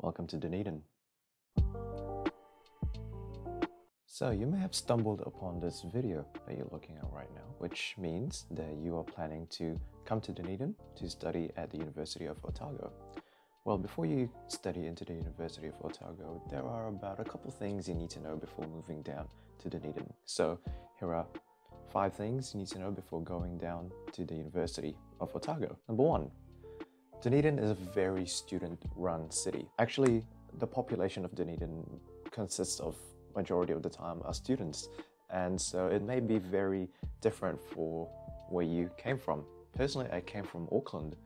Welcome to Dunedin. So you may have stumbled upon this video that you're looking at right now, which means that you are planning to come to Dunedin to study at the University of Otago. Well, before you study into the University of Otago, there are about a couple things you need to know before moving down to Dunedin. So here are 5 things you need to know before going down to the University of Otago. Number 1. Dunedin is a very student-run city. Actually, the population of Dunedin consists of majority of the time are students, and so it may be very different for where you came from. Personally, I came from Auckland,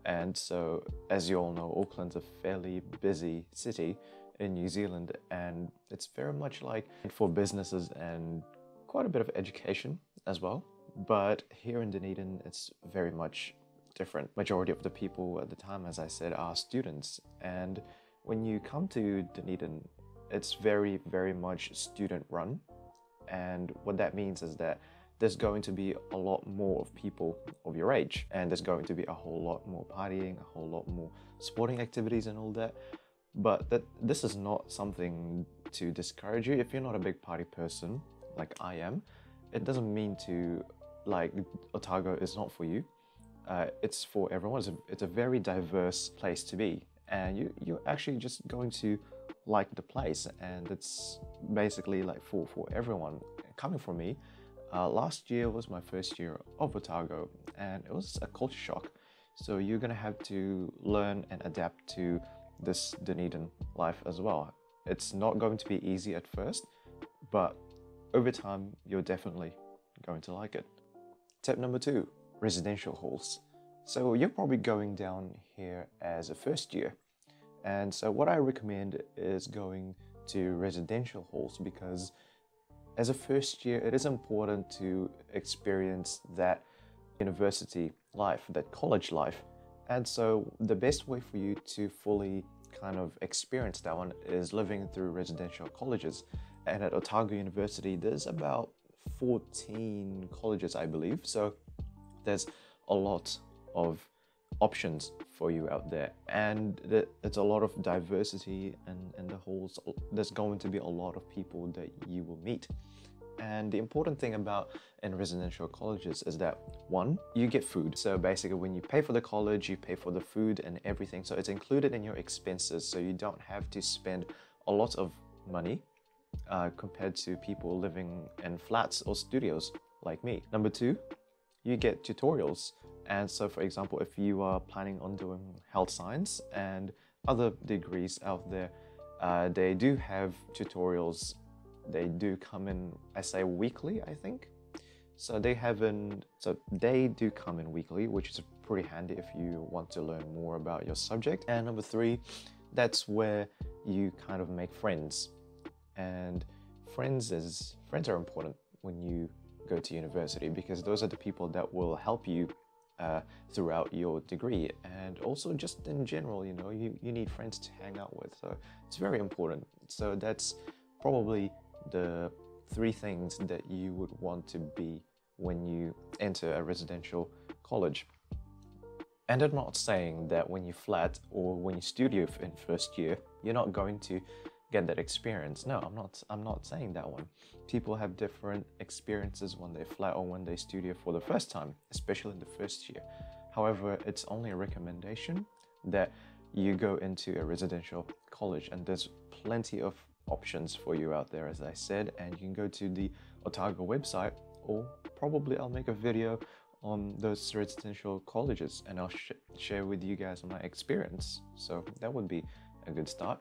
and so as you all know, Auckland's a fairly busy city in New Zealand, and it's very much like for businesses and quite a bit of education as well. But here in Dunedin, it's very much different. Majority of the people at the time, as I said, are students, and when you come to Dunedin, it's very much student run, and what that means is that there's going to be a lot more of people of your age, and there's going to be a whole lot more partying, a whole lot more sporting activities and all that. But this is not something to discourage you. If you're not a big party person like I am, it doesn't mean to, like, Otago is not for you. It's for everyone. It's a very diverse place to be, and you're actually just going to like the place, and it's basically like for everyone. Coming from me, last year was my first year of Otago, and it was a culture shock. So you're gonna have to learn and adapt to this Dunedin life as well. It's not going to be easy at first, but over time you're definitely going to like it. Tip number 2, residential halls. So you're probably going down here as a first year, and so what I recommend is going to residential halls, because as a first year it is important to experience that university life, that college life. And so the best way for you to fully kind of experience that one is living through residential colleges. And at Otago University there's about 14 colleges, I believe, so there's a lot of options for you out there, and it's a lot of diversity, and in the halls there's going to be a lot of people that you will meet. And the important thing about in residential colleges is that, 1, you get food. So basically when you pay for the college, you pay for the food and everything, so it's included in your expenses, so you don't have to spend a lot of money compared to people living in flats or studios like me. Number 2, you get tutorials. And so, for example, if you are planning on doing health science and other degrees out there, they do have tutorials. They do come in, I say, weekly, I think. So they do come in weekly, which is pretty handy if you want to learn more about your subject. And number 3, that's where you kind of make friends. And friends are important when you go to university, because those are the people that will help you throughout your degree, and also just in general, you know, you need friends to hang out with, so it's very important. So that's probably the 3 things that you would want to be when you enter a residential college. And I'm not saying that when you flat or when you studio in first year, you're not going to get that experience. No, I'm not saying that one. People have different experiences when they flat or when they studio for the first time, especially in the first year. However, it's only a recommendation that you go into a residential college, and there's plenty of options for you out there, as I said, and you can go to the Otago website, or probably I'll make a video on those residential colleges, and I'll share with you guys my experience. So that would be a good start.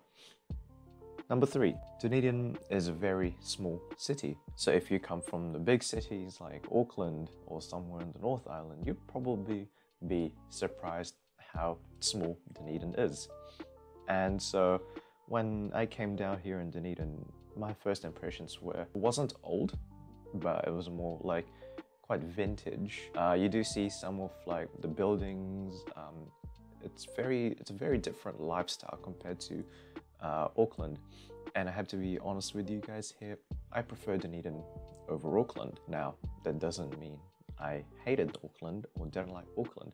Number 3, Dunedin is a very small city. So if you come from the big cities like Auckland or somewhere in the North Island, you'd probably be surprised how small Dunedin is. And so when I came down here in Dunedin, my first impressions were, it wasn't old, but it was more like quite vintage. You do see some of like the buildings. It's a very different lifestyle compared to Auckland, and I have to be honest with you guys here, I prefer Dunedin over Auckland. Now, that doesn't mean I hated Auckland or didn't like Auckland.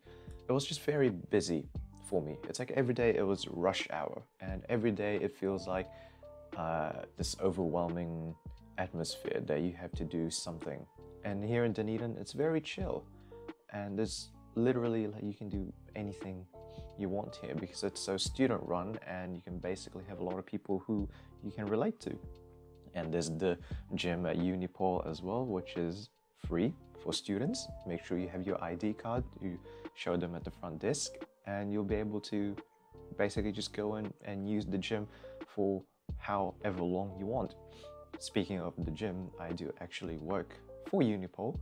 It was just very busy for me. It's like every day it was rush hour, and every day it feels like this overwhelming atmosphere that you have to do something. And here in Dunedin, it's very chill, and there's literally like you can do anything you want here because it's so student run, and you can basically have a lot of people who you can relate to. And there's the gym at Unipol as well, which is free for students. Make sure you have your ID card, you show them at the front desk, and you'll be able to basically just go in and use the gym for however long you want. Speaking of the gym, I do actually work for Unipol,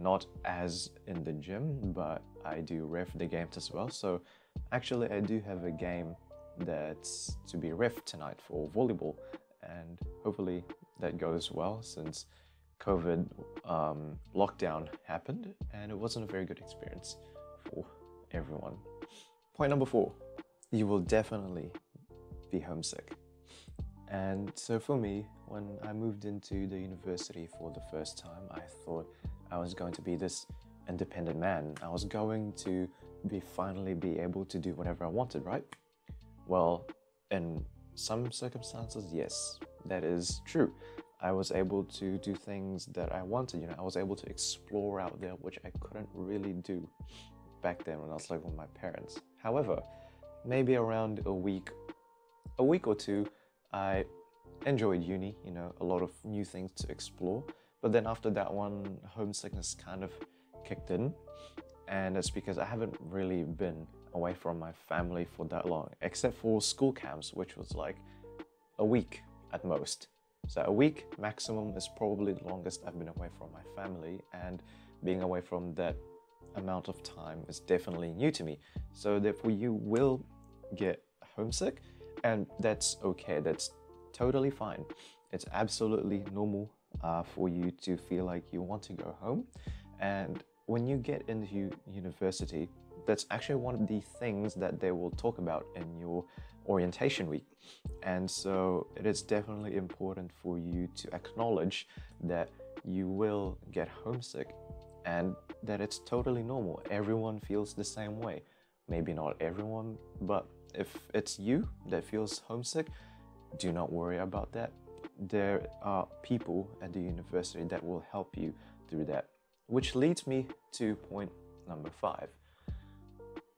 not as in the gym, but I do ref the games as well. So actually I do have a game that's to be ref tonight for volleyball, and hopefully that goes well since COVID lockdown happened and it wasn't a very good experience for everyone. Point number 4, you will definitely be homesick. And so for me, when I moved into the university for the first time, I thought I was going to be this independent man. I was going to finally be able to do whatever I wanted, right? Well, in some circumstances, yes, that is true. I was able to do things that I wanted, I was able to explore out there, which I couldn't really do back then when I was living with my parents. However, maybe around a week or two, I enjoyed uni, a lot of new things to explore. But then after that one, homesickness kind of kicked in. And it's because I haven't really been away from my family for that long, except for school camps, which was like a week at most. So a week maximum is probably the longest I've been away from my family, and being away from that amount of time is definitely new to me. So therefore you will get homesick, and that's okay, that's totally fine. It's absolutely normal for you to feel like you want to go home. And when you get into university, that's actually one of the things that they will talk about in your orientation week. And so it is definitely important for you to acknowledge that you will get homesick and that it's totally normal. Everyone feels the same way. Maybe not everyone, but if it's you that feels homesick, do not worry about that. There are people at the university that will help you through that. Which leads me to point number 5.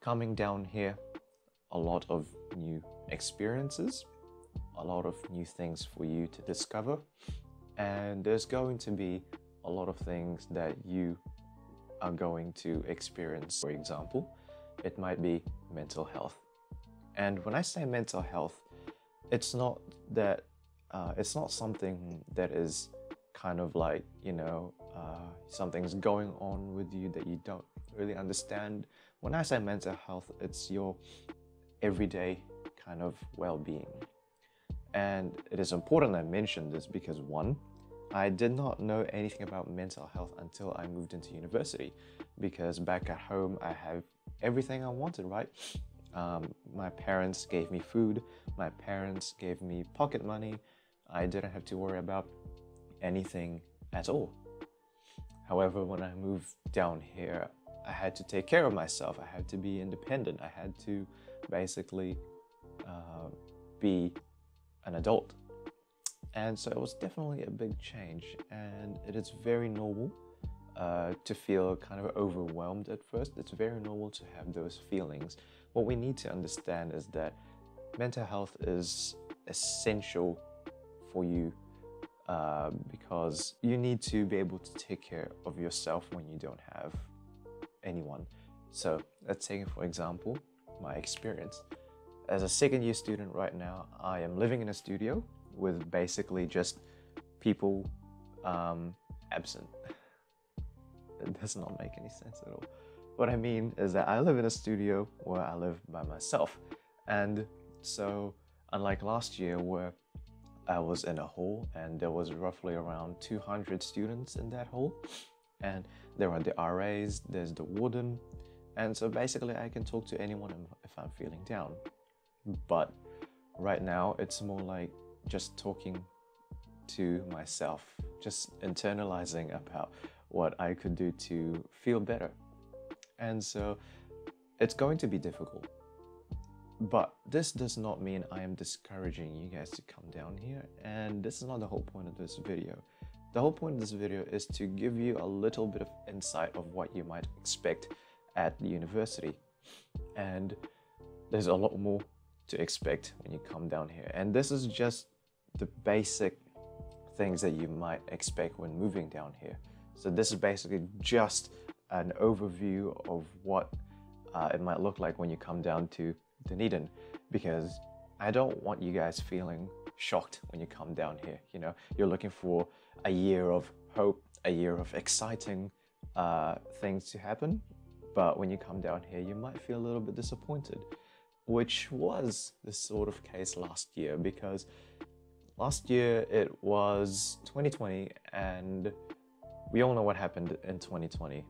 Coming down here, a lot of new experiences, a lot of new things for you to discover, and there's going to be a lot of things that you are going to experience. For example, it might be mental health. And when I say mental health, it's not that it's not something that is kind of like, something's going on with you that you don't really understand. When I say mental health, it's your everyday kind of well-being. And it is important I mention this because 1, I did not know anything about mental health until I moved into university, because back at home I have everything I wanted, right? My parents gave me food, my parents gave me pocket money. I didn't have to worry about anything at all. However, when I moved down here, I had to take care of myself. I had to be independent. I had to basically be an adult. And so it was definitely a big change, and it is very normal to feel kind of overwhelmed at first. It's very normal to have those feelings. What we need to understand is that mental health is essential for you because you need to be able to take care of yourself when you don't have anyone. So let's take it for example, my experience. As a second-year student right now, I am living in a studio with basically just people absent. It does not make any sense at all. What I mean is that I live in a studio where I live by myself. And so unlike last year where I was in a hall and there was roughly around 200 students in that hall, and there are the RAs, there's the warden, and so basically I can talk to anyone if I'm feeling down. But right now it's more like just talking to myself, just internalizing about what I could do to feel better. And so it's going to be difficult. But this does not mean I am discouraging you guys to come down here, and this is not the whole point of this video. The whole point of this video is to give you a little bit of insight of what you might expect at the university. And there's a lot more to expect when you come down here. And this is just the basic things that you might expect when moving down here. So this is basically just an overview of what it might look like when you come down to Dunedin, because I don't want you guys feeling shocked when you come down here. You know, you're looking for a year of hope, a year of exciting things to happen, but when you come down here you might feel a little bit disappointed, which was the sort of case last year, because last year it was 2020 and we all know what happened in 2020.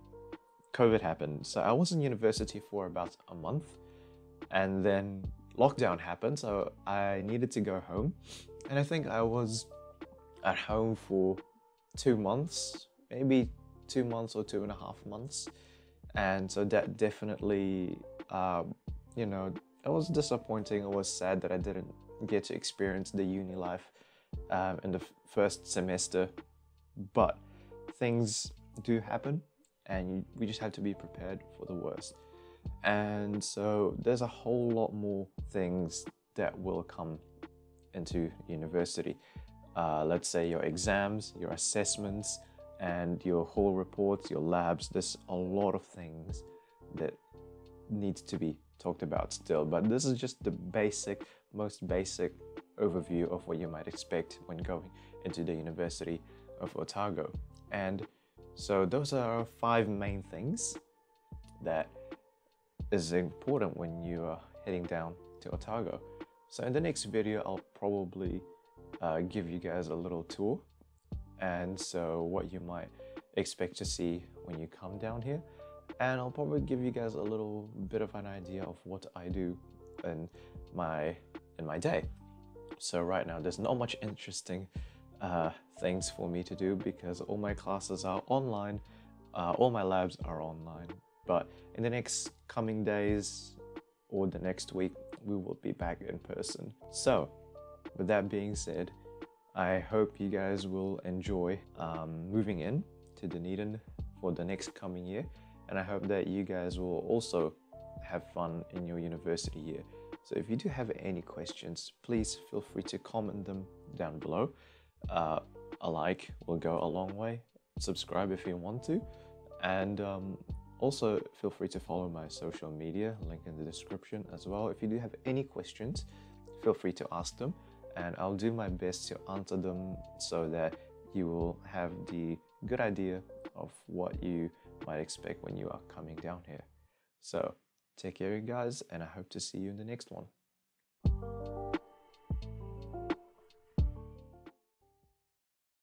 COVID happened, so I was in university for about a month, and then lockdown happened, so I needed to go home, and I think I was at home for 2 months, maybe 2 months or 2.5 months, and so that definitely, you know, it was disappointing. It was sad that I didn't get to experience the uni life in the first semester, but things do happen, and we just have to be prepared for the worst. And so there's a whole lot more things that will come into university. Let's say your exams, your assessments, and your whole reports, your labs. There's a lot of things that needs to be talked about still, but this is just the most basic overview of what you might expect when going into the University of Otago. And so those are our 5 main things that is important when you are heading down to Otago. So in the next video, I'll probably give you guys a little tour, and so what you might expect to see when you come down here, and I'll probably give you guys a little bit of an idea of what I do in my day. So right now there's not much interesting things for me to do because all my classes are online, all my labs are online, but in the next coming days or the next week we will be back in person. So with that being said, I hope you guys will enjoy moving in to Dunedin for the next coming year, and I hope that you guys will also have fun in your university year. So if you do have any questions, please feel free to comment them down below. A like will go a long way. Subscribe if you want to, and also feel free to follow my social media, link in the description as well. If you do have any questions, feel free to ask them, and I'll do my best to answer them so that you will have the good idea of what you might expect when you are coming down here. So take care, you guys, and I hope to see you in the next one.